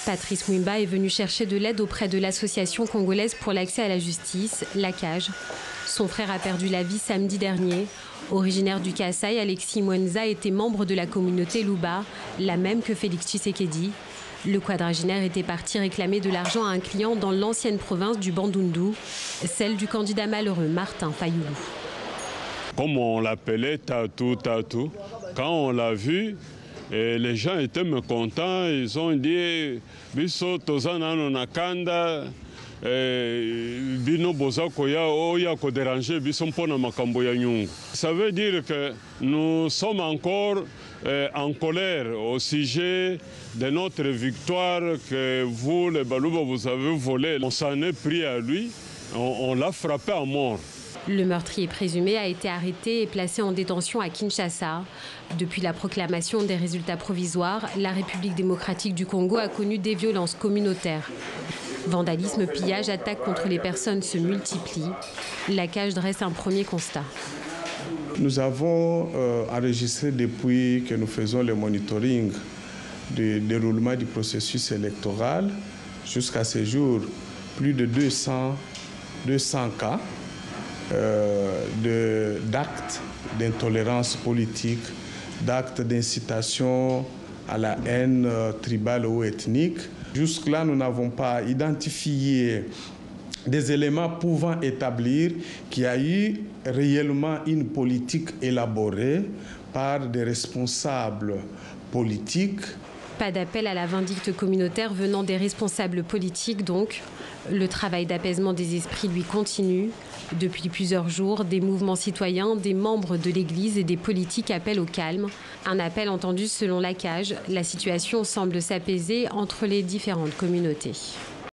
Patrice Mwimba est venu chercher de l'aide auprès de l'association congolaise pour l'accès à la justice, la CAJ. Son frère a perdu la vie samedi dernier. Originaire du Kasaï, Alexis Mwenza était membre de la communauté Luba, la même que Félix Tshisekedi. Le quadragénaire était parti réclamer de l'argent à un client dans l'ancienne province du Bandundu, celle du candidat malheureux Martin Fayoulou. Comme on l'appelait Tatou Tatou, quand on l'a vu, et les gens étaient mécontents, ils ont dit Biso Tozana Nakanda, Bino Bozakoya, Oya Kodéranger, Biso Mpona Makamboya Nyungu. Ça veut dire que nous sommes encore en colère au sujet de notre victoire que vous, les Balouba, vous avez volée. On s'en est pris à lui, on l'a frappé à mort. Le meurtrier présumé a été arrêté et placé en détention à Kinshasa. Depuis la proclamation des résultats provisoires, la République démocratique du Congo a connu des violences communautaires. Vandalisme, pillage, attaques contre les personnes se multiplient. La CAJ dresse un premier constat. Nous avons enregistré depuis que nous faisons le monitoring du déroulement du processus électoral jusqu'à ce jour plus de 200 cas d'actes d'intolérance politique, d'actes d'incitation à la haine tribale ou ethnique. Jusque-là, nous n'avons pas identifié des éléments pouvant établir qu'il y a eu réellement une politique élaborée par des responsables politiques. Pas d'appel à la vindicte communautaire venant des responsables politiques donc. Le travail d'apaisement des esprits lui continue. Depuis plusieurs jours, des mouvements citoyens, des membres de l'Église et des politiques appellent au calme. Un appel entendu selon la CAJ. La situation semble s'apaiser entre les différentes communautés.